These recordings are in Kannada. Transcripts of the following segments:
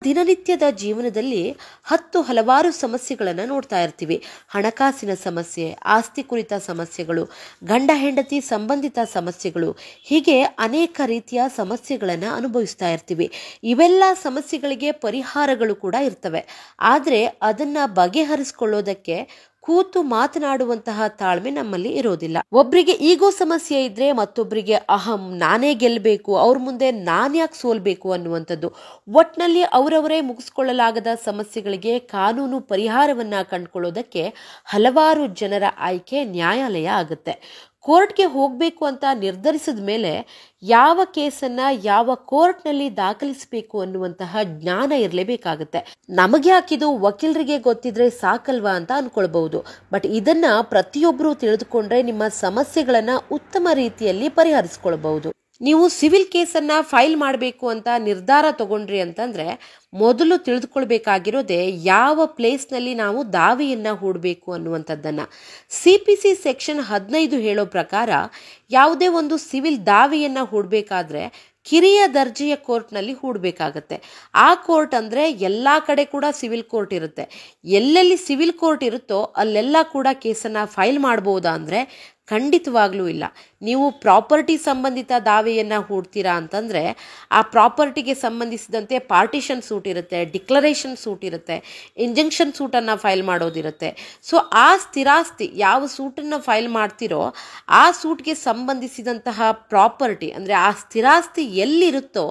ದಿನನಿತ್ಯದ ಜೀವನದಲ್ಲಿ ಹಲವಾರು ಸಮಸ್ಯೆಗಳನ್ನು ನೋಡ್ತಾ ಇರ್ತೀವಿ. ಹಣಕಾಸಿನ ಸಮಸ್ಯೆ, ಆಸ್ತಿ ಕುರಿತ ಸಮಸ್ಯೆಗಳು, ಗಂಡ ಹೆಂಡತಿ ಸಂಬಂಧಿತ ಸಮಸ್ಯೆಗಳು, ಹೀಗೆ ಅನೇಕ ರೀತಿಯ ಸಮಸ್ಯೆಗಳನ್ನು ಅನುಭವಿಸ್ತಾ ಇರ್ತೀವಿ. ಇವೆಲ್ಲ ಸಮಸ್ಯೆಗಳಿಗೆ ಪರಿಹಾರಗಳು ಕೂಡ ಇರ್ತವೆ. ಆದರೆ ಅದನ್ನ ಬಗೆಹರಿಸಿಕೊಳ್ಳೋದಕ್ಕೆ ಕೂತು ಮಾತನಾಡುವಂತಹ ತಾಳ್ಮೆ ನಮ್ಮಲ್ಲಿ ಇರೋದಿಲ್ಲ. ಒಬ್ಬರಿಗೆ ಈಗೋ ಸಮಸ್ಯೆ ಇದ್ರೆ ಮತ್ತೊಬ್ಬರಿಗೆ ನಾನೇ ಗೆಲ್ಲಬೇಕು, ಅವ್ರ ಮುಂದೆ ನಾನ್ಯಾಕೆ ಸೋಲ್ಬೇಕು ಅನ್ನುವಂಥದ್ದು. ಒಟ್ನಲ್ಲಿ ಅವರವರೇ ಮುಗಿಸ್ಕೊಳ್ಳಲಾಗದ ಸಮಸ್ಯೆಗಳಿಗೆ ಕಾನೂನು ಪರಿಹಾರವನ್ನ ಕಂಡುಕೊಳ್ಳೋದಕ್ಕೆ ಹಲವಾರು ಜನರ ಆಯ್ಕೆ ನ್ಯಾಯಾಲಯ ಆಗುತ್ತೆ. ಕೋರ್ಟ್ಗೆ ಹೋಗಬೇಕು ಅಂತ ನಿರ್ಧರಿಸಿದ ಮೇಲೆ ಯಾವ ಕೇಸನ್ನ ಯಾವ ಕೋರ್ಟ್ನಲ್ಲಿ ದಾಖಲಿಸಬೇಕು ಅನ್ನುವಂತಹ ಜ್ಞಾನ ಇರಲೇಬೇಕಾಗುತ್ತೆ. ನಮಗೆ ಹಾಕಿದು ವಕೀಲರಿಗೆ ಗೊತ್ತಿದ್ರೆ ಸಾಕಲ್ವಾ ಅಂತ ಅನ್ಕೊಳ್ಬಹುದು. ಬಟ್ ಇದನ್ನ ಪ್ರತಿಯೊಬ್ಬರು ತಿಳಿದುಕೊಂಡ್ರೆ ನಿಮ್ಮ ಸಮಸ್ಯೆಗಳನ್ನ ಉತ್ತಮ ರೀತಿಯಲ್ಲಿ ಪರಿಹರಿಸಿಕೊಳ್ಬಹುದು. ನೀವು ಸಿವಿಲ್ ಕೇಸನ್ನ ಫೈಲ್ ಮಾಡಬೇಕು ಅಂತ ನಿರ್ಧಾರ ತಗೊಂಡ್ರಿ ಅಂತಂದ್ರೆ ಮೊದಲು ತಿಳಿದುಕೊಳ್ಬೇಕಾಗಿರೋದೇ ಯಾವ ಪ್ಲೇಸ್ನಲ್ಲಿ ನಾವು ದಾವೆಯನ್ನ ಹೂಡಬೇಕು ಅನ್ನುವಂಥದ್ದನ್ನ. CPC ಸೆಕ್ಷನ್ 15 ಹೇಳೋ ಪ್ರಕಾರ ಯಾವುದೇ ಒಂದು ಸಿವಿಲ್ ದಾವೆಯನ್ನ ಹೂಡಬೇಕಾದ್ರೆ ಕಿರಿಯ ದರ್ಜೆಯ ಕೋರ್ಟ್ನಲ್ಲಿ ಹೂಡಬೇಕಾಗತ್ತೆ. ಆ ಕೋರ್ಟ್ ಅಂದ್ರೆ ಎಲ್ಲಾ ಕಡೆ ಕೂಡ ಸಿವಿಲ್ ಕೋರ್ಟ್ ಇರುತ್ತೆ. ಎಲ್ಲೆಲ್ಲಿ ಸಿವಿಲ್ ಕೋರ್ಟ್ ಇರುತ್ತೋ ಅಲ್ಲೆಲ್ಲ ಕೂಡ ಕೇಸನ್ನ ಫೈಲ್ ಮಾಡಬಹುದಾ ಅಂದ್ರೆ ಖಂಡಿತವಾಗ್ಲೂ ಇಲ್ಲ. ನೀವು ಪ್ರಾಪರ್ಟಿ ಸಂಬಂಧಿತ ದಾವೆಯನ್ನ ಹೂಡ್ತೀರಾ ಅಂತಂದ್ರೆ ಆ ಪ್ರಾಪರ್ಟಿಗೆ ಸಂಬಂಧಿಸಿದಂತೆ ಪಾರ್ಟಿಷನ್ ಸೂಟ್ ಇರುತ್ತೆ, ಡಿಕ್ಲರೇಷನ್ ಸೂಟ್ ಇರುತ್ತೆ, ಇಂಜಂಕ್ಷನ್ ಸೂಟನ್ನು ಫೈಲ್ ಮಾಡೋದಿರುತ್ತೆ. ಸೊ ಆ ಸ್ಥಿರಾಸ್ತಿ ಯಾವ ಸೂಟನ್ನು ಫೈಲ್ ಮಾಡ್ತಿರೋ ಆ ಸೂಟ್ಗೆ ಸಂಬಂಧಿಸಿದಂತಹ ಪ್ರಾಪರ್ಟಿ ಅಂದರೆ ಆ ಸ್ಥಿರಾಸ್ತಿ ಎಲ್ಲಿರುತ್ತೋ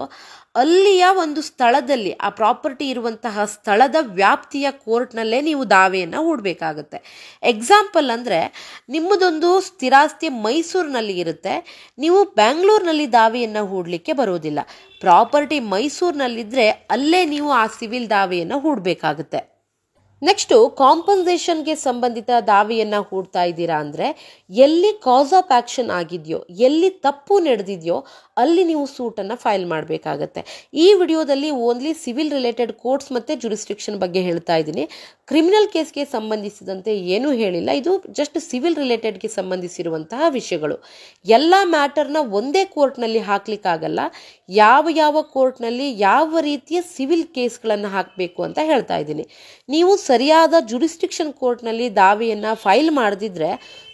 ಅಲ್ಲಿಯ ಒಂದು ಸ್ಥಳದಲ್ಲಿ ಆ ಪ್ರಾಪರ್ಟಿ ಇರುವಂತಹ ಸ್ಥಳದ ವ್ಯಾಪ್ತಿಯ ಕೋರ್ಟ್ನಲ್ಲೇ ನೀವು ದಾವೆಯನ್ನು ಹೂಡಬೇಕಾಗುತ್ತೆ. ಎಕ್ಸಾಂಪಲ್ ಅಂದರೆ ನಿಮ್ಮದೊಂದು ಸ್ಥಿರಾಸ್ತಿ ಮೈಸೂರಿನಲ್ಲಿ ಇರುತ್ತೆ, ನೀವು ಬ್ಯಾಂಗ್ಳೂರಿನಲ್ಲಿ ದಾವೆಯನ್ನು ಹೂಡಲಿಕ್ಕೆ ಬರೋದಿಲ್ಲ. ಪ್ರಾಪರ್ಟಿ ಮೈಸೂರಿನಲ್ಲಿದ್ದರೆ ಅಲ್ಲೇ ನೀವು ಆ ಸಿವಿಲ್ ದಾವೆಯನ್ನು ಹೂಡಬೇಕಾಗುತ್ತೆ. ನೆಕ್ಸ್ಟು ಕಾಂಪನ್ಸೇಷನ್ಗೆ ಸಂಬಂಧಿತ ದಾವೆಯನ್ನ ಹೂಡ್ತಾ ಇದ್ದೀರಾ ಅಂದರೆ ಎಲ್ಲಿ ಕಾಸ್ ಆಫ್ ಆಕ್ಷನ್ ಆಗಿದೆಯೋ, ಎಲ್ಲಿ ತಪ್ಪು ನಡೆದಿದೆಯೋ ಅಲ್ಲಿ ನೀವು ಸೂಟನ್ನು ಫೈಲ್ ಮಾಡಬೇಕಾಗತ್ತೆ. ಈ ವಿಡಿಯೋದಲ್ಲಿ ಓನ್ಲಿ ಸಿವಿಲ್ ರಿಲೇಟೆಡ್ ಕೋರ್ಟ್ಸ್ ಮತ್ತು ಜುರಿಸ್ಡಿಕ್ಷನ್ ಬಗ್ಗೆ ಹೇಳ್ತಾ ಇದ್ದೀನಿ. ಕ್ರಿಮಿನಲ್ ಕೇಸ್ಗೆ ಸಂಬಂಧಿಸಿದಂತೆ ಏನೂ ಹೇಳಿಲ್ಲ. ಇದು ಜಸ್ಟ್ ಸಿವಿಲ್ ರಿಲೇಟೆಡ್ಗೆ ಸಂಬಂಧಿಸಿರುವಂತಹ ವಿಷಯಗಳು. ಎಲ್ಲ ಮ್ಯಾಟರ್ನ ಒಂದೇ ಕೋರ್ಟ್ನಲ್ಲಿ ಹಾಕ್ಲಿಕ್ಕಾಗಲ್ಲ. ಯಾವ ಕೋರ್ಟ್ನಲ್ಲಿ ಯಾವ ರೀತಿಯ ಸಿವಿಲ್ ಕೇಸ್ಗಳನ್ನು ಹಾಕಬೇಕು ಅಂತ ಹೇಳ್ತಾ ಇದ್ದೀನಿ. ನೀವು ಸರಿಯಾದ ಜುರಿಸ್ಡಿಕ್ಷನ್ ಕೋರ್ಟ್ನಲ್ಲಿ ದಾವೆಯನ್ನು ಫೈಲ್ ಮಾಡದಿದ್ರೆ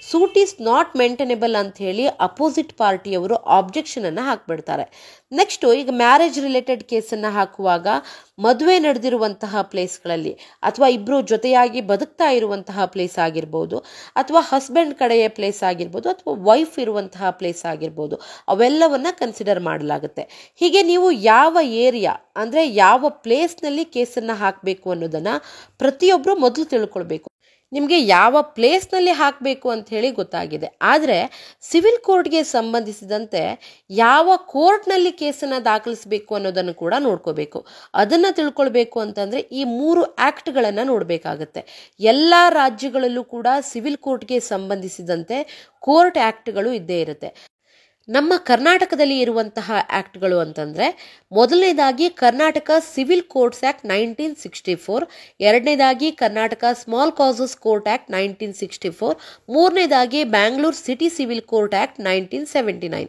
ಸೂಟ್ ಈಸ್ ನಾಟ್ ಮೇಂಟೈನೇಬಲ್ ಅಂತ ಹೇಳಿ ಅಪೋಸಿಟ್ ಪಾರ್ಟಿಯವರು ಆಬ್ಜೆಕ್ಷನ್ ಅನ್ನು ಹಾಕ್ಬಿಡ್ತಾರೆ. ನೆಕ್ಸ್ಟು ಈಗ ಮ್ಯಾರೇಜ್ ರಿಲೇಟೆಡ್ ಕೇಸನ್ನು ಹಾಕುವಾಗ ಮದುವೆ ನಡೆದಿರುವಂತಹ ಪ್ಲೇಸ್ಗಳಲ್ಲಿ ಅಥವಾ ಇಬ್ಬರು ಜೊತೆಯಾಗಿ ಬದುಕ್ತಾ ಇರುವಂತಹ ಪ್ಲೇಸ್ ಆಗಿರ್ಬೋದು, ಅಥವಾ ಹಸ್ಬೆಂಡ್ ಕಡೆಯ ಪ್ಲೇಸ್ ಆಗಿರ್ಬೋದು, ಅಥವಾ ವೈಫ್ ಇರುವಂತಹ ಪ್ಲೇಸ್ ಆಗಿರ್ಬೋದು, ಅವೆಲ್ಲವನ್ನ ಕನ್ಸಿಡರ್ ಮಾಡಲಾಗುತ್ತೆ. ಹೀಗೆ ನೀವು ಯಾವ ಏರಿಯಾ ಅಂದರೆ ಯಾವ ಪ್ಲೇಸ್ನಲ್ಲಿ ಕೇಸನ್ನು ಹಾಕಬೇಕು ಅನ್ನೋದನ್ನು ಪ್ರತಿಯೊಬ್ಬರು ಮೊದಲು ತಿಳ್ಕೊಳ್ಬೇಕು. ನಿಮಗೆ ಯಾವ ಪ್ಲೇಸ್ನಲ್ಲಿ ಹಾಕಬೇಕು ಅಂತ ಹೇಳಿ ಗೊತ್ತಾಗಿದೆ. ಆದರೆ ಸಿವಿಲ್ ಕೋರ್ಟ್ಗೆ ಸಂಬಂಧಿಸಿದಂತೆ ಯಾವ ಕೋರ್ಟ್ನಲ್ಲಿ ಕೇಸನ್ನು ದಾಖಲಿಸಬೇಕು ಅನ್ನೋದನ್ನು ಕೂಡ ನೋಡ್ಕೋಬೇಕು. ಅದನ್ನು ತಿಳ್ಕೊಳ್ಬೇಕು ಅಂತಂದರೆ ಈ 3 ಆ್ಯಕ್ಟ್ಗಳನ್ನು ನೋಡಬೇಕಾಗತ್ತೆ. ಎಲ್ಲ ರಾಜ್ಯಗಳಲ್ಲೂ ಕೂಡ ಸಿವಿಲ್ ಕೋರ್ಟ್ಗೆ ಸಂಬಂಧಿಸಿದಂತೆ ಕೋರ್ಟ್ ಆ್ಯಕ್ಟ್ಗಳು ಇದ್ದೇ ಇರುತ್ತೆ. ನಮ್ಮ ಕರ್ನಾಟಕದಲ್ಲಿ ಇರುವಂತಹ ಆ್ಯಕ್ಟ್ಗಳು ಅಂತಂದರೆ ಮೊದಲನೇದಾಗಿ ಕರ್ನಾಟಕ ಸಿವಿಲ್ ಕೋರ್ಟ್ಸ್ ಆ್ಯಕ್ಟ್ 1964, ಎರಡನೇದಾಗಿ Karnataka small causes court act 1964, ಮೂರನೇದಾಗಿ Bangalore city civil court act 1979.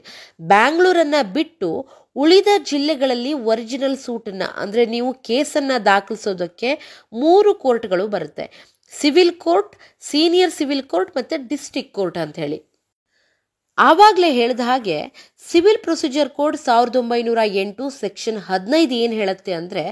ಬ್ಯಾಂಗ್ಳೂರನ್ನು ಬಿಟ್ಟು ಉಳಿದ ಜಿಲ್ಲೆಗಳಲ್ಲಿ ಒರಿಜಿನಲ್ ಸೂಟನ್ನು ಅಂದರೆ ನೀವು ಕೇಸನ್ನು ದಾಖಲಿಸೋದಕ್ಕೆ 3 ಕೋರ್ಟ್ಗಳು ಬರುತ್ತೆ. Civil court, senior civil court ಮತ್ತು ಡಿಸ್ಟ್ರಿಕ್ಟ್ ಕೋರ್ಟ್ ಅಂತ ಹೇಳಿ. ಆವಾಗಲೇ ಹೇಳಿದ ಹಾಗೆ ಸಿವಿಲ್ ಪ್ರೊಸೀಜರ್ ಕೋಡ್ 1908 ಸೆಕ್ಷನ್ 15 ಏನು ಹೇಳುತ್ತೆ ಅಂದರೆ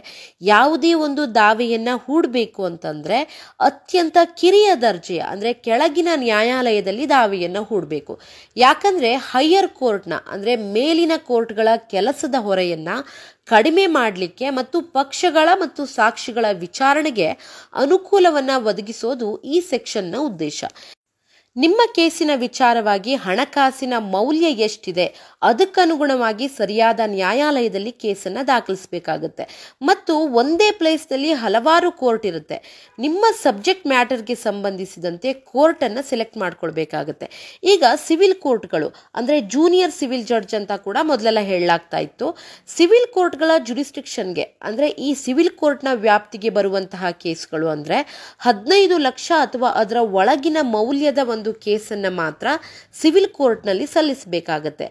ಯಾವುದೇ ಒಂದು ದಾವೆಯನ್ನು ಹೂಡಬೇಕು ಅಂತಂದರೆ ಅತ್ಯಂತ ಕಿರಿಯ ದರ್ಜೆಯ ಅಂದರೆ ಕೆಳಗಿನ ನ್ಯಾಯಾಲಯದಲ್ಲಿ ದಾವೆಯನ್ನು ಹೂಡಬೇಕು. ಯಾಕಂದರೆ ಹೈಯರ್ ಕೋರ್ಟ್ನ ಅಂದರೆ ಮೇಲಿನ ಕೋರ್ಟ್ಗಳ ಕೆಲಸದ ಹೊರೆಯನ್ನು ಕಡಿಮೆ ಮಾಡಲಿಕ್ಕೆ ಮತ್ತು ಪಕ್ಷಗಳ ಮತ್ತು ಸಾಕ್ಷಿಗಳ ವಿಚಾರಣೆಗೆ ಅನುಕೂಲವನ್ನು ಒದಗಿಸೋದು ಈ ಸೆಕ್ಷನ್ನ ಉದ್ದೇಶ. ನಿಮ್ಮ ಕೇಸಿನ ವಿಚಾರವಾಗಿ ಹಣಕಾಸಿನ ಮೌಲ್ಯ ಎಷ್ಟಿದೆ ಅದಕ್ಕನುಗುಣವಾಗಿ ಸರಿಯಾದ ನ್ಯಾಯಾಲಯದಲ್ಲಿ ಕೇಸನ್ನು ದಾಖಲಿಸಬೇಕಾಗುತ್ತೆ. ಮತ್ತು ಒಂದೇ ಪ್ಲೇಸ್ನಲ್ಲಿ ಹಲವಾರು ಕೋರ್ಟ್ ಇರುತ್ತೆ. ನಿಮ್ಮ ಸಬ್ಜೆಕ್ಟ್ ಮ್ಯಾಟರ್ಗೆ ಸಂಬಂಧಿಸಿದಂತೆ ಕೋರ್ಟನ್ನು ಸೆಲೆಕ್ಟ್ ಮಾಡ್ಕೊಳ್ಬೇಕಾಗತ್ತೆ. ಈಗ ಸಿವಿಲ್ ಕೋರ್ಟ್ಗಳು ಅಂದರೆ ಜೂನಿಯರ್ ಸಿವಿಲ್ ಜಡ್ಜ್ ಅಂತ ಕೂಡ ಮೊದಲೆಲ್ಲ ಹೇಳಲಾಗ್ತಾ ಇತ್ತು. ಸಿವಿಲ್ ಕೋರ್ಟ್ಗಳ ಜುರಿಸ್ಡಿಕ್ಷನ್ಗೆ ಅಂದರೆ ಈ ಸಿವಿಲ್ ಕೋರ್ಟ್ನ ವ್ಯಾಪ್ತಿಗೆ ಬರುವಂತಹ ಕೇಸ್ಗಳು ಅಂದರೆ 15 ಲಕ್ಷ ಅಥವಾ ಅದರ ಒಳಗಿನ ಮೌಲ್ಯದ ಒಂದು ಕೇಸನ್ನು ಮಾತ್ರ ಸಿವಿಲ್ ಕೋರ್ಟ್ನಲ್ಲಿ ಸಲ್ಲಿಸಬೇಕಾಗತ್ತೆ.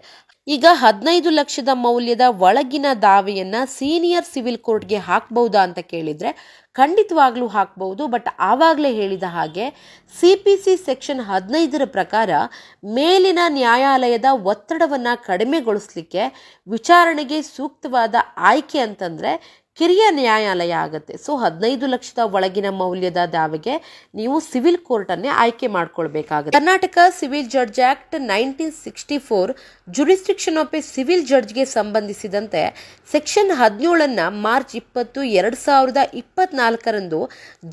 ಈಗ 15 ಲಕ್ಷದ ಮೌಲ್ಯದ ಒಳಗಿನ ದಾವೆಯನ್ನ ಸೀನಿಯರ್ ಸಿವಿಲ್ ಕೋರ್ಟ್ಗೆ ಹಾಕಬಹುದಾ ಅಂತ ಕೇಳಿದ್ರೆ ಖಂಡಿತವಾಗ್ಲೂ ಹಾಕಬಹುದು. ಬಟ್ ಆವಾಗಲೇ ಹೇಳಿದ ಹಾಗೆ CPC ಸೆಕ್ಷನ್ 15ರ ಪ್ರಕಾರ ಮೇಲಿನ ನ್ಯಾಯಾಲಯದ ಒತ್ತಡವನ್ನು ಕಡಿಮೆಗೊಳಿಸಲಿಕ್ಕೆ ವಿಚಾರಣೆಗೆ ಸೂಕ್ತವಾದ ಆಯ್ಕೆ ಅಂತಂದ್ರೆ ಕಿರಿಯ ನ್ಯಾಯಾಲಯ ಆಗುತ್ತೆ. ಸೊ 15 ಲಕ್ಷದ ಒಳಗಿನ ಮೌಲ್ಯದ ದಾವೆಗೆ ನೀವು ಸಿವಿಲ್ ಕೋರ್ಟ್ ಅನ್ನೇ ಆಯ್ಕೆ ಮಾಡ್ಕೊಳ್ಬೇಕಾಗುತ್ತೆ. Karnataka civil judge act 1964 jurisdiction of a civil ಜಡ್ಜ್ಗೆ ಸಂಬಂಧಿಸಿದಂತೆ ಸೆಕ್ಷನ್ 17ಅನ್ನ ಮಾರ್ಚ್ 20, 2024ರಂದು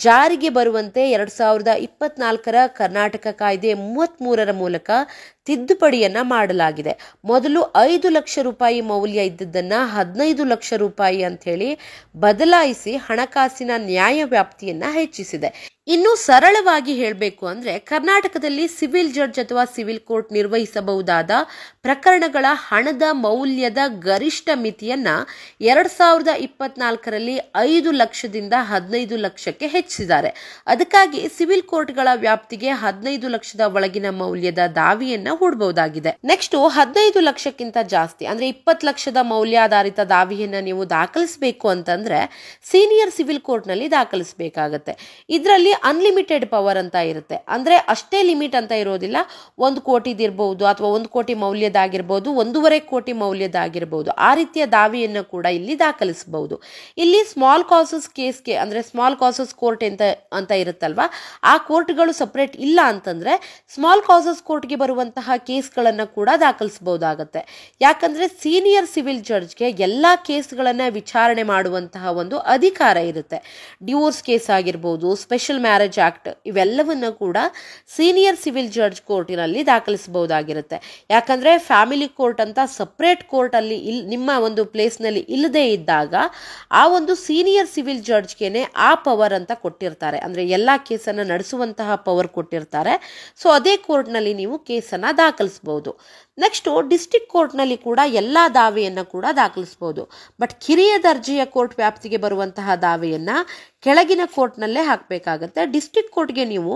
ಜಾರಿಗೆ ಬರುವಂತೆ 2024ರ ಕರ್ನಾಟಕ ಕಾಯ್ದೆ 33ರ ಮೂಲಕ ತಿದ್ದುಪಡಿಯನ್ನ ಮಾಡಲಾಗಿದೆ. ಮೊದಲು 5 ಲಕ್ಷ ರೂಪಾಯಿ ಮೌಲ್ಯ ಇದ್ದದ್ದನ್ನ 15 ಲಕ್ಷ ರೂಪಾಯಿ ಅಂತ ಹೇಳಿ ಬದಲಾಯಿಸಿ ಹಣಕಾಸಿನ ನ್ಯಾಯ ವ್ಯಾಪ್ತಿಯನ್ನ ಹೆಚ್ಚಿಸಿದೆ. ಇನ್ನು ಸರಳವಾಗಿ ಹೇಳಬೇಕು ಅಂದ್ರೆ ಕರ್ನಾಟಕದಲ್ಲಿ ಸಿವಿಲ್ ಜಡ್ಜ್ ಅಥವಾ ಸಿವಿಲ್ ಕೋರ್ಟ್ ನಿರ್ವಹಿಸಬಹುದಾದ ಪ್ರಕರಣಗಳ ಹಣದ ಮೌಲ್ಯದ ಗರಿಷ್ಠ ಮಿತಿಯನ್ನ 2024ರಲ್ಲಿ 5 ಲಕ್ಷದಿಂದ 15 ಲಕ್ಷಕ್ಕೆ ಹೆಚ್ಚಿಸಿದ್ದಾರೆ. ಅದಕ್ಕಾಗಿ ಸಿವಿಲ್ ಕೋರ್ಟ್ಗಳ ವ್ಯಾಪ್ತಿಗೆ 15 ಲಕ್ಷದ ಒಳಗಿನ ಮೌಲ್ಯದ ದಾವೆಯನ್ನ ಹೂಡಬಹುದಾಗಿದೆ. ನೆಕ್ಸ್ಟ್ 15 ಲಕ್ಷಕ್ಕಿಂತ ಜಾಸ್ತಿ ಅಂದ್ರೆ 20 ಲಕ್ಷದ ಮೌಲ್ಯಾಧಾರಿತ ದಾವೆಯನ್ನ ನೀವು ದಾಖಲಿಸಬೇಕು ಅಂತಂದ್ರೆ ಸೀನಿಯರ್ ಸಿವಿಲ್ ಕೋರ್ಟ್ ನಲ್ಲಿ ದಾಖಲಿಸಬೇಕಾಗತ್ತೆ. ಇದರಲ್ಲಿ ಅನ್ಲಿಮಿಟೆಡ್ ಪವರ್ ಅಂತ ಇರುತ್ತೆ. ಅಂದ್ರೆ ಅಷ್ಟೇ ಲಿಮಿಟ್ ಅಂತ ಇರೋದಿಲ್ಲ. 1 ಕೋಟಿದಿರಬಹುದು ಅಥವಾ 1 ಕೋಟಿ ಮೌಲ್ಯದಾಗಿರ್ಬಹುದು, 1.5 ಕೋಟಿ ಮೌಲ್ಯದಾಗಿರ್ಬಹುದು. ಆ ರೀತಿಯ ದಾವೆಯನ್ನು ಕೂಡ ಇಲ್ಲಿ ದಾಖಲಿಸಬಹುದು. ಇಲ್ಲಿ ಸ್ಮಾಲ್ ಕಾಸಸ್ ಕೇಸ್ಗೆ ಅಂದ್ರೆ ಸ್ಮಾಲ್ ಕಾಸಸ್ ಕೋರ್ಟ್ ಅಂತ ಇರುತ್ತಲ್ವಾ, ಆ ಕೋರ್ಟ್ಗಳು ಸಪರೇಟ್ ಇಲ್ಲ ಅಂತಂದ್ರೆ ಸ್ಮಾಲ್ ಕಾಸಸ್ ಕೋರ್ಟ್ಗೆ ಬರುವಂತಹ ಕೇಸ್ಗಳನ್ನ ಕೂಡ ದಾಖಲಿಸಬಹುದಾಗತ್ತೆ. ಯಾಕಂದ್ರೆ ಸೀನಿಯರ್ ಸಿವಿಲ್ ಜಡ್ಜ್ಗೆ ಎಲ್ಲಾ ಕೇಸ್ಗಳನ್ನ ವಿಚಾರಣೆ ಮಾಡುವಂತಹ ಒಂದು ಅಧಿಕಾರ ಇರುತ್ತೆ. ಡಿವೋರ್ಸ್ ಕೇಸ್ ಆಗಿರ್ಬೋದು, ಸ್ಪೆಷಲ್ ಮ್ಯಾರೇಜ್ ಆಕ್ಟ್, ಇವೆಲ್ಲವನ್ನ ಕೂಡ ಸೀನಿಯರ್ ಸಿವಿಲ್ ಜಡ್ಜ್ ಕೋರ್ಟಿನಲ್ಲಿ ದಾಖಲಿಸಬಹುದಾಗಿರುತ್ತೆ. ಯಾಕಂದ್ರೆ ಫ್ಯಾಮಿಲಿ ಕೋರ್ಟ್ ಅಂತ ಸಪರೇಟ್ ಕೋರ್ಟ್ ಅಲ್ಲಿ ನಿಮ್ಮ ಒಂದು ಪ್ಲೇಸ್ ನಲ್ಲಿ ಇಲ್ಲದೆ ಇದ್ದಾಗ ಆ ಒಂದು ಸೀನಿಯರ್ ಸಿವಿಲ್ ಜಡ್ಜ್ಗೆನೆ ಆ ಪವರ್ ಅಂತ ಕೊಟ್ಟಿರ್ತಾರೆ. ಅಂದ್ರೆ ಎಲ್ಲಾ ಕೇಸನ್ನ ನಡೆಸುವಂತಹ ಪವರ್ ಕೊಟ್ಟಿರ್ತಾರೆ. ಸೊ ಅದೇ ಕೋರ್ಟ್ ನಲ್ಲಿ ನೀವು ಕೇಸನ್ನ ದಾಖಲಿಸಬಹುದು. ನೆಕ್ಸ್ಟ್ ಡಿಸ್ಟ್ರಿಕ್ಟ್ ಕೋರ್ಟ್ ನಲ್ಲಿ ಕೂಡ ಎಲ್ಲಾ ದಾವೆಯನ್ನ ಕೂಡ ದಾಖಲಿಸಬಹುದು. ಬಟ್ ಕಿರಿಯ ದರ್ಜೆಯ ಕೋರ್ಟ್ ವ್ಯಾಪ್ತಿಗೆ ಬರುವಂತಹ ದಾವೆಯನ್ನ ಕೆಳಗಿನ ಕೋರ್ಟ್ ನಲ್ಲೇ ಹಾಕಬೇಕಾಗತ್ತೆ. ಡಿಸ್ಟ್ರಿಕ್ಟ್ ಕೋರ್ಟ್ಗೆ ನೀವು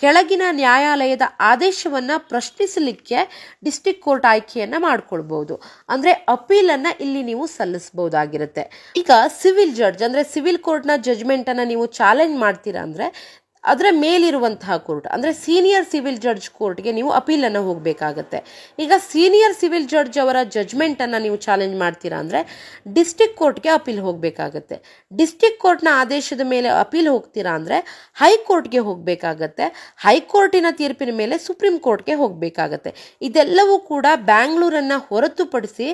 ಕೆಳಗಿನ ನ್ಯಾಯಾಲಯದ ಆದೇಶವನ್ನ ಪ್ರಶ್ನಿಸಲಿಕ್ಕೆ ಡಿಸ್ಟ್ರಿಕ್ಟ್ ಕೋರ್ಟ್ ಆಯ್ಕೆಯನ್ನ ಮಾಡ್ಕೊಳ್ಬಹುದು. ಅಂದ್ರೆ ಅಪೀಲ್ ಅನ್ನ ಇಲ್ಲಿ ನೀವು ಸಲ್ಲಿಸಬಹುದಾಗಿರುತ್ತೆ. ಈಗ ಸಿವಿಲ್ ಜಡ್ಜ್ ಅಂದ್ರೆ ಸಿವಿಲ್ ಕೋರ್ಟ್ ನ ಜಜ್ಮೆಂಟ್ ಅನ್ನ ನೀವು ಚಾಲೆಂಜ್ ಮಾಡ್ತೀರಾ ಅಂದ್ರೆ ಅದರ ಮೇಲಿರುವಂತಹ ಕೋರ್ಟ್ ಅಂದ್ರೆ ಸೀನಿಯರ್ ಸಿವಿಲ್ ಜಡ್ಜ್ ಕೋರ್ಟ್ಗೆ ನೀವು ಅಪೀಲ್ ಅನ್ನ ಹೋಗಬೇಕಾಗತ್ತೆ. ಈಗ ಸೀನಿಯರ್ ಸಿವಿಲ್ ಜಡ್ಜ್ ಅವರ ಜಜ್ಮೆಂಟ್ ಅನ್ನ ನೀವು ಚಾಲೆಂಜ್ ಮಾಡ್ತೀರಾ ಅಂದ್ರೆ ಡಿಸ್ಟ್ರಿಕ್ಟ್ ಕೋರ್ಟ್ಗೆ ಅಪೀಲ್ ಹೋಗಬೇಕಾಗತ್ತೆ. ಡಿಸ್ಟ್ರಿಕ್ಟ್ ಕೋರ್ಟ್ನ ಆದೇಶದ ಮೇಲೆ ಅಪೀಲ್ ಹೋಗ್ತೀರಾ ಅಂದ್ರೆ ಹೈಕೋರ್ಟ್ಗೆ ಹೋಗಬೇಕಾಗತ್ತೆ. ಹೈಕೋರ್ಟಿನ ತೀರ್ಪಿನ ಮೇಲೆ ಸುಪ್ರೀಂ ಕೋರ್ಟ್ಗೆ ಹೋಗಬೇಕಾಗತ್ತೆ. ಇದೆಲ್ಲವೂ ಕೂಡ ಬ್ಯಾಂಗ್ಳೂರನ್ನ ಹೊರತುಪಡಿಸಿ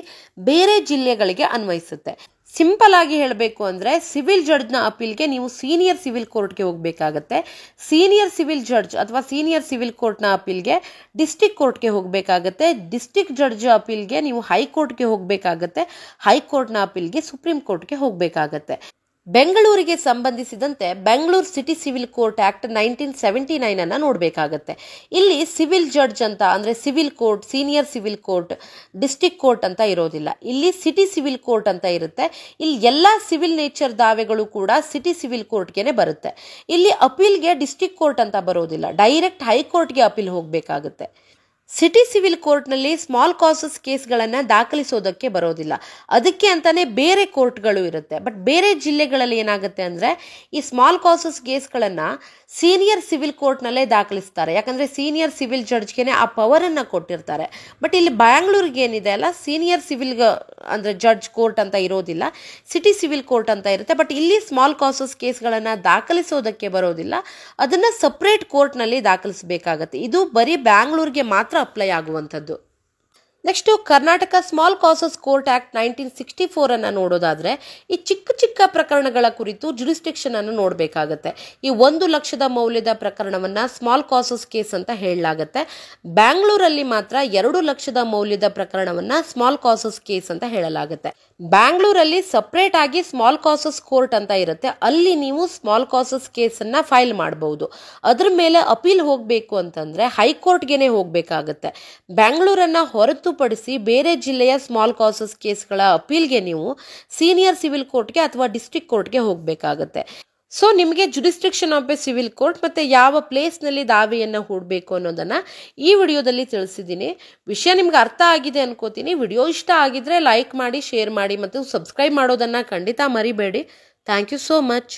ಬೇರೆ ಜಿಲ್ಲೆಗಳಿಗೆ ಅನ್ವಯಿಸುತ್ತೆ. ಸಿಂಪಲ್ ಆಗಿ ಹೇಳಬೇಕು ಅಂದ್ರೆ ಸಿವಿಲ್ ಜಡ್ಜ್ನ ಅಪೀಲ್ಗೆ ನೀವು ಸೀನಿಯರ್ ಸಿವಿಲ್ ಕೋರ್ಟ್ಗೆ ಹೋಗಬೇಕಾಗತ್ತೆ. ಸೀನಿಯರ್ ಸಿವಿಲ್ ಜಡ್ಜ್ ಅಥವಾ ಸೀನಿಯರ್ ಸಿವಿಲ್ ಕೋರ್ಟ್ನ ಅಪೀಲ್ಗೆ ಡಿಸ್ಟ್ರಿಕ್ಟ್ ಕೋರ್ಟ್ಗೆ ಹೋಗಬೇಕಾಗತ್ತೆ. ಡಿಸ್ಟ್ರಿಕ್ಟ್ ಜಡ್ಜ್ ಅಪೀಲ್ಗೆ ನೀವು ಹೈಕೋರ್ಟ್ಗೆ ಹೋಗಬೇಕಾಗತ್ತೆ. ಹೈಕೋರ್ಟ್ನ ಅಪೀಲ್ಗೆ ಸುಪ್ರೀಂ ಕೋರ್ಟ್ಗೆ ಹೋಗಬೇಕಾಗತ್ತೆ. ಬೆಂಗಳೂರಿಗೆ ಸಂಬಂಧಿಸಿದಂತೆ Bengaluru city civil court act 1979 ಅನ್ನ ನೋಡಬೇಕಾಗತ್ತೆ. ಇಲ್ಲಿ ಸಿವಿಲ್ ಜಡ್ಜ್ ಅಂತ ಅಂದ್ರೆ civil court, senior civil court, district court ಅಂತ ಇರೋದಿಲ್ಲ. ಇಲ್ಲಿ ಸಿಟಿ ಸಿವಿಲ್ ಕೋರ್ಟ್ ಅಂತ ಇರುತ್ತೆ. ಇಲ್ಲಿ ಎಲ್ಲಾ ಸಿವಿಲ್ ನೇಚರ್ ದಾವೆಗಳು ಕೂಡ ಸಿಟಿ ಸಿವಿಲ್ ಕೋರ್ಟ್ಗೆನೆ ಬರುತ್ತೆ. ಇಲ್ಲಿ ಅಪೀಲ್ಗೆ ಡಿಸ್ಟ್ರಿಕ್ಟ್ ಕೋರ್ಟ್ ಅಂತ ಬರೋದಿಲ್ಲ. ಡೈರೆಕ್ಟ್ ಹೈಕೋರ್ಟ್ಗೆ ಅಪೀಲ್ ಹೋಗಬೇಕಾಗುತ್ತೆ. ಸಿಟಿ ಸಿವಿಲ್ ಕೋರ್ಟ್ನಲ್ಲಿ ಸ್ಮಾಲ್ ಕಾಸಸ್ ಕೇಸ್ಗಳನ್ನು ದಾಖಲಿಸೋದಕ್ಕೆ ಬರೋದಿಲ್ಲ. ಅದಕ್ಕೆ ಅಂತಾನೆ ಬೇರೆ ಕೋರ್ಟ್ಗಳು ಇರುತ್ತೆ. ಬಟ್ ಬೇರೆ ಜಿಲ್ಲೆಗಳಲ್ಲಿ ಏನಾಗುತ್ತೆ ಅಂದರೆ ಈ ಸ್ಮಾಲ್ ಕಾಸಸ್ ಕೇಸ್ಗಳನ್ನು ಸೀನಿಯರ್ ಸಿವಿಲ್ ಕೋರ್ಟ್ನಲ್ಲೇ ದಾಖಲಿಸ್ತಾರೆ. ಯಾಕಂದರೆ ಸೀನಿಯರ್ ಸಿವಿಲ್ ಜಡ್ಜ್ಗೆ ಆ ಪವರನ್ನು ಕೊಟ್ಟಿರ್ತಾರೆ. ಬಟ್ ಇಲ್ಲಿ ಬ್ಯಾಂಗ್ಳೂರಿಗೆ ಏನಿದೆ ಅಲ್ಲ, ಸೀನಿಯರ್ ಸಿವಿಲ್ ಅಂದರೆ ಜಡ್ಜ್ ಕೋರ್ಟ್ ಅಂತ ಇರೋದಿಲ್ಲ, ಸಿಟಿ ಸಿವಿಲ್ ಕೋರ್ಟ್ ಅಂತ ಇರುತ್ತೆ. ಬಟ್ ಇಲ್ಲಿ ಸ್ಮಾಲ್ ಕಾಸಸ್ ಕೇಸ್ಗಳನ್ನು ದಾಖಲಿಸೋದಕ್ಕೆ ಬರೋದಿಲ್ಲ. ಅದನ್ನು ಸಪ್ರೇಟ್ ಕೋರ್ಟ್ನಲ್ಲಿ ದಾಖಲಿಸಬೇಕಾಗತ್ತೆ. ಇದು ಬರೀ ಬ್ಯಾಂಗ್ಳೂರಿಗೆ ಮಾತ್ರ ಅಪ್ಲೈ ಆಗುವಂಥದ್ದು. Next Karnataka small causes court act 1964 ಅನ್ನ ನೋಡೋದಾದ್ರೆ ಈ ಚಿಕ್ಕ ಚಿಕ್ಕ ಪ್ರಕರಣಗಳ ಕುರಿತು ಜುರಿಸ್ಡಿಕ್ಷನ್ ಅನ್ನು ನೋಡಬೇಕಾಗತ್ತೆ. ಈ 1 ಲಕ್ಷದ ಮೌಲ್ಯದ ಪ್ರಕರಣವನ್ನ ಸ್ಮಾಲ್ ಕಾಸಸ್ ಕೇಸ್ ಅಂತ ಹೇಳಲಾಗುತ್ತೆ. ಬ್ಯಾಂಗ್ಳೂರಲ್ಲಿ ಮಾತ್ರ 2 ಲಕ್ಷದ ಮೌಲ್ಯದ ಪ್ರಕರಣವನ್ನ ಸ್ಮಾಲ್ ಕಾಸಸ್ ಕೇಸ್ ಅಂತ ಹೇಳಲಾಗುತ್ತೆ. ಬ್ಯಾಂಗ್ಳೂರಲ್ಲಿ ಸಪರೇಟ್ ಆಗಿ ಸ್ಮಾಲ್ ಕಾಸಸ್ ಕೋರ್ಟ್ ಅಂತ ಇರುತ್ತೆ. ಅಲ್ಲಿ ನೀವು ಸ್ಮಾಲ್ ಕಾಸಸ್ ಕೇಸ್ ಅನ್ನ ಫೈಲ್ ಮಾಡಬಹುದು. ಅದ್ರ ಮೇಲೆ ಅಪೀಲ್ ಹೋಗಬೇಕು ಅಂತಂದ್ರೆ ಹೈಕೋರ್ಟ್ಗೆನೆ ಹೋಗಬೇಕಾಗತ್ತೆ. ಬ್ಯಾಂಗ್ಳೂರನ್ನ ಹೊರತುಪಡಿಸಿ ಬೇರೆ ಜಿಲ್ಲೆಯ ಸ್ಮಾಲ್ ಕಾಸಸ್ ಕೇಸ್ಗಳ ಅಪೀಲ್ಗೆ ನೀವು ಸೀನಿಯರ್ ಸಿವಿಲ್ ಕೋರ್ಟ್ಗೆ ಅಥವಾ ಡಿಸ್ಟ್ರಿಕ್ಟ್ ಕೋರ್ಟ್ಗೆ ಹೋಗಬೇಕಾಗತ್ತೆ. ಸೊ ನಿಮಗೆ jurisdiction of a civil court ಮತ್ತು ಯಾವ ಪ್ಲೇಸ್ನಲ್ಲಿ ದಾವೆಯನ್ನು ಹೂಡಬೇಕು ಅನ್ನೋದನ್ನು ಈ ವಿಡಿಯೋದಲ್ಲಿ ತಿಳಿಸಿದ್ದೀನಿ. ವಿಷಯ ನಿಮ್ಗೆ ಅರ್ಥ ಆಗಿದೆ ಅನ್ಕೋತೀನಿ. ವಿಡಿಯೋ ಇಷ್ಟ ಆಗಿದ್ರೆ ಲೈಕ್ ಮಾಡಿ, ಶೇರ್ ಮಾಡಿ ಮತ್ತು ಸಬ್ಸ್ಕ್ರೈಬ್ ಮಾಡೋದನ್ನು ಖಂಡಿತ ಮರಿಬೇಡಿ. Thank you so much.